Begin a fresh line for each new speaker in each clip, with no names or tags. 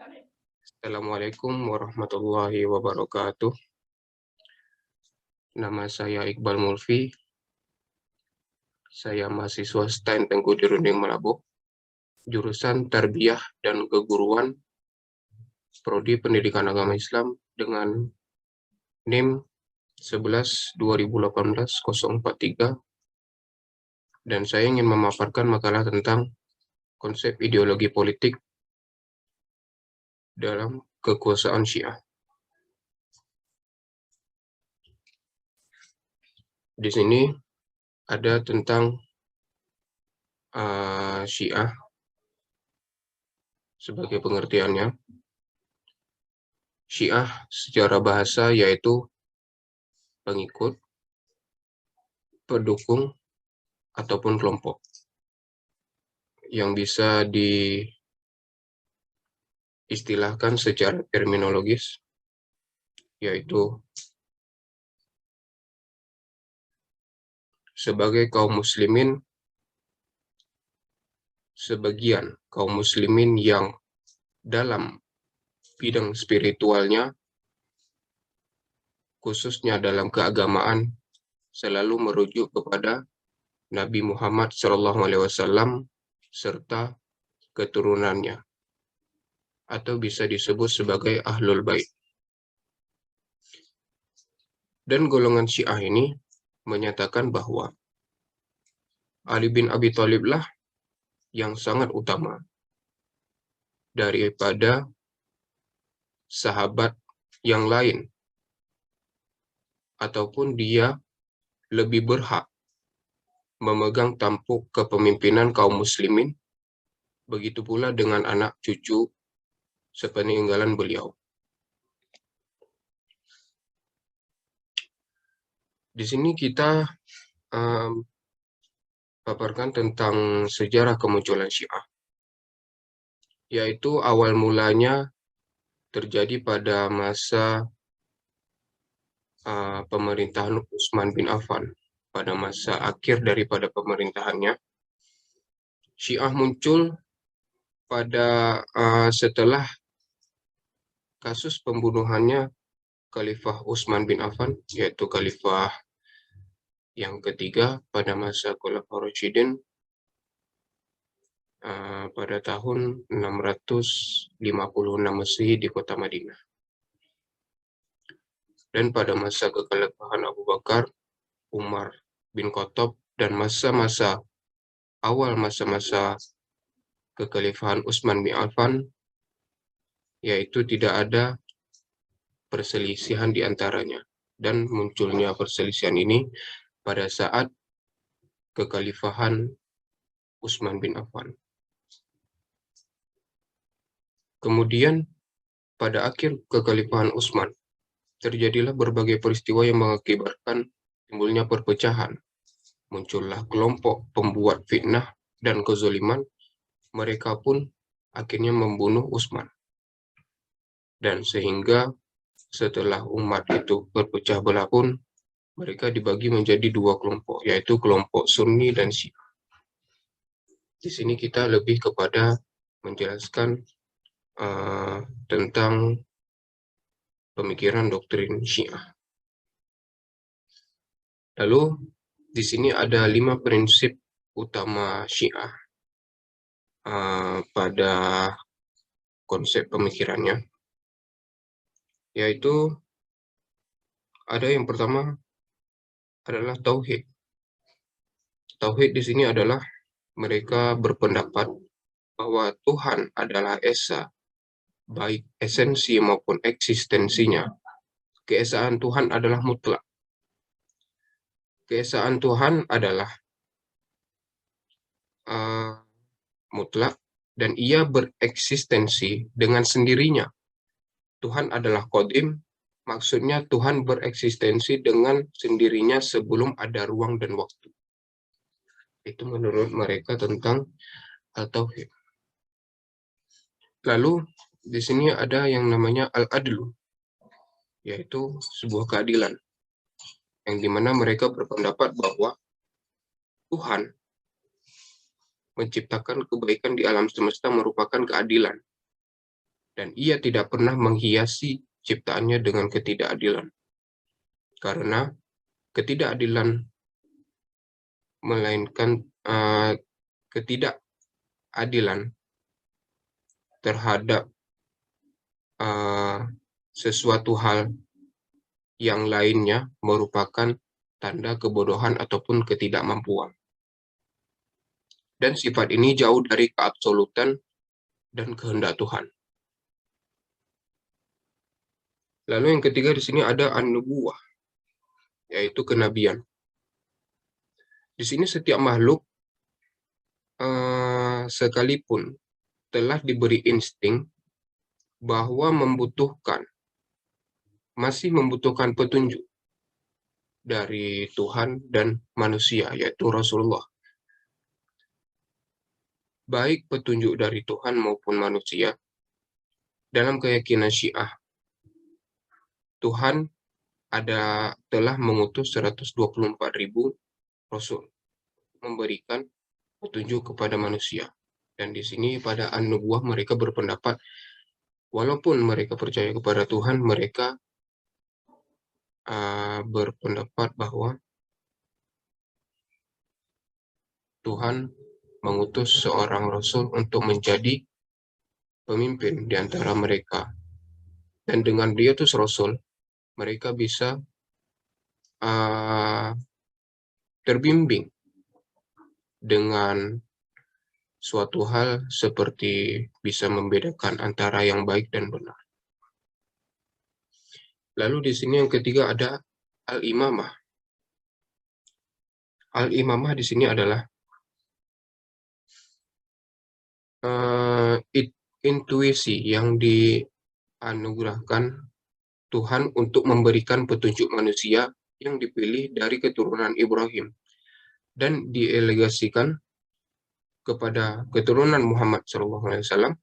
Assalamualaikum warahmatullahi wabarakatuh. Nama saya Iqbal Mulfi. Saya mahasiswa STAN Tengku Dirunding Malabo, jurusan Tarbiyah dan Keguruan, Prodi Pendidikan Agama Islam dengan NIM 11/2018-043, dan saya ingin memaparkan makalah tentang konsep ideologi politik dalam kekuasaan Syiah. Di sini ada tentang Syiah sebagai pengertiannya. Syiah secara bahasa yaitu pengikut, pendukung, ataupun kelompok yang bisa diistilahkan secara terminologis, yaitu sebagai sebagian kaum muslimin yang dalam bidang spiritualnya, khususnya dalam keagamaan, selalu merujuk kepada Nabi Muhammad SAW serta keturunannya, atau bisa disebut sebagai Ahlul Bait. Dan golongan Syiah ini menyatakan bahwa Ali bin Abi Thalib lah yang sangat utama daripada sahabat yang lain, ataupun dia lebih berhak memegang tampuk kepemimpinan kaum muslimin, begitu pula dengan anak cucu sepeninggalan beliau. Di sini kita paparkan tentang sejarah kemunculan Syiah, yaitu awal mulanya terjadi pada masa pemerintahan Utsman bin Affan. Pada masa akhir daripada pemerintahannya, Syiah muncul pada setelah kasus pembunuhannya Khalifah Utsman bin Affan, yaitu Khalifah yang ketiga pada masa Khulafaur Rasyidin pada tahun 656 Masehi di kota Madinah. Dan pada masa kekhalifahan Abu Bakar, Umar bin Khattab, dan awal masa-masa kekhalifahan Utsman bin Affan, yaitu tidak ada perselisihan di antaranya. Dan munculnya perselisihan ini pada saat kekhalifahan Utsman bin Affan. Kemudian pada akhir kekhalifahan Utsman, terjadilah berbagai peristiwa yang mengakibatkan timbulnya perpecahan. Muncullah kelompok pembuat fitnah dan kezaliman. Mereka pun akhirnya membunuh Utsman. Dan sehingga setelah umat itu berpecah belah pun, mereka dibagi menjadi dua kelompok, yaitu kelompok Sunni dan Syiah. Di sini kita lebih kepada menjelaskan tentang pemikiran doktrin Syiah. Lalu di sini ada 5 prinsip utama Syiah pada konsep pemikirannya, yaitu ada yang pertama adalah tauhid. Tauhid di sini adalah mereka berpendapat bahwa Tuhan adalah esa, baik esensi maupun eksistensinya. Keesaan Tuhan adalah mutlak. Keesaan Tuhan adalah mutlak dan ia bereksistensi dengan sendirinya. Tuhan adalah qadim, maksudnya Tuhan bereksistensi dengan sendirinya sebelum ada ruang dan waktu. Itu menurut mereka tentang Al-Tauhid. Lalu di sini ada yang namanya Al-Adlu, yaitu sebuah keadilan, yang dimana mereka berpendapat bahwa Tuhan menciptakan kebaikan di alam semesta merupakan keadilan. dan ia tidak pernah menghiasi ciptaannya dengan ketidakadilan. Karena ketidakadilan melainkan ketidakadilan terhadap sesuatu hal yang lainnya merupakan tanda kebodohan ataupun ketidakmampuan. Dan sifat ini jauh dari keabsolutan dan kehendak Tuhan. Lalu yang ketiga di sini ada an-nubuwah, yaitu kenabian. Di sini setiap makhluk sekalipun telah diberi insting bahwa masih membutuhkan petunjuk dari Tuhan dan manusia, yaitu Rasulullah. Baik petunjuk dari Tuhan maupun manusia, dalam keyakinan Syiah, Tuhan telah mengutus 124.000 Rasul, memberikan petunjuk kepada manusia. Dan di sini pada an-nubuwah mereka berpendapat, walaupun mereka percaya kepada Tuhan, mereka berpendapat bahwa Tuhan mengutus seorang Rasul untuk menjadi pemimpin di antara mereka. Dan dengan dia tuh Rasul, mereka bisa terbimbing dengan suatu hal seperti bisa membedakan antara yang baik dan benar. Lalu di sini yang ketiga ada al-imamah. Al-imamah di sini adalah intuisi yang dianugerahkan Tuhan untuk memberikan petunjuk manusia yang dipilih dari keturunan Ibrahim dan dielegasikan kepada keturunan Muhammad SAW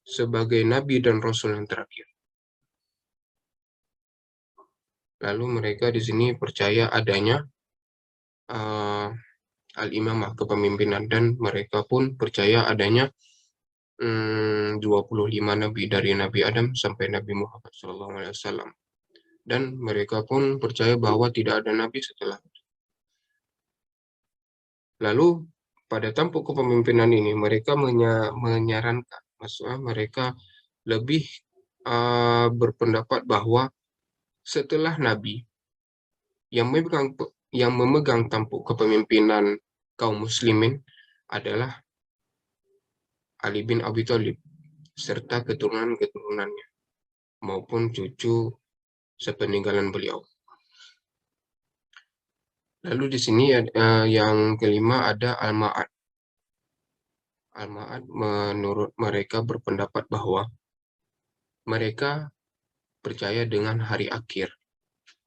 sebagai nabi dan rasul yang terakhir. Lalu mereka di sini percaya adanya al-imamah, kepemimpinan, dan mereka pun percaya adanya 25 nabi dari Nabi Adam sampai Nabi Muhammad SAW. Dan mereka pun percaya bahwa tidak ada nabi setelah itu. Lalu pada tampuk kepemimpinan ini mereka menyarankan, maksudnya mereka lebih berpendapat bahwa setelah nabi yang memegang tampuk kepemimpinan kaum muslimin adalah Ali bin Abi Thalib serta keturunan-keturunannya maupun cucu sepeninggalan beliau. Lalu di sini yang kelima ada al-ma'ad. Al-ma'ad menurut mereka berpendapat bahwa mereka percaya dengan hari akhir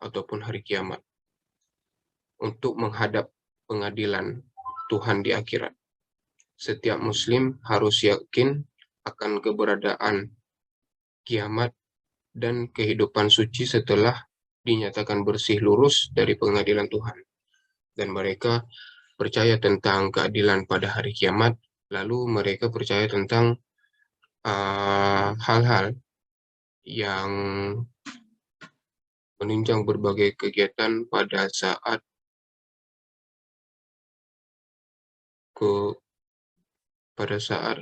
ataupun hari kiamat untuk menghadap pengadilan Tuhan di akhirat. Setiap muslim harus yakin akan keberadaan kiamat dan kehidupan suci setelah dinyatakan bersih lurus dari pengadilan Tuhan. Dan mereka percaya tentang keadilan pada hari kiamat, lalu mereka percaya tentang hal-hal yang menunjang berbagai kegiatan pada saat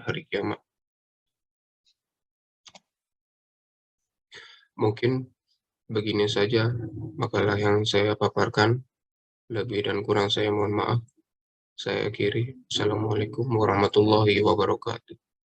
hari kiamat. Mungkin begini saja makalah yang saya paparkan. Lebih dan kurang saya mohon maaf. Saya akhiri. Assalamualaikum warahmatullahi wabarakatuh.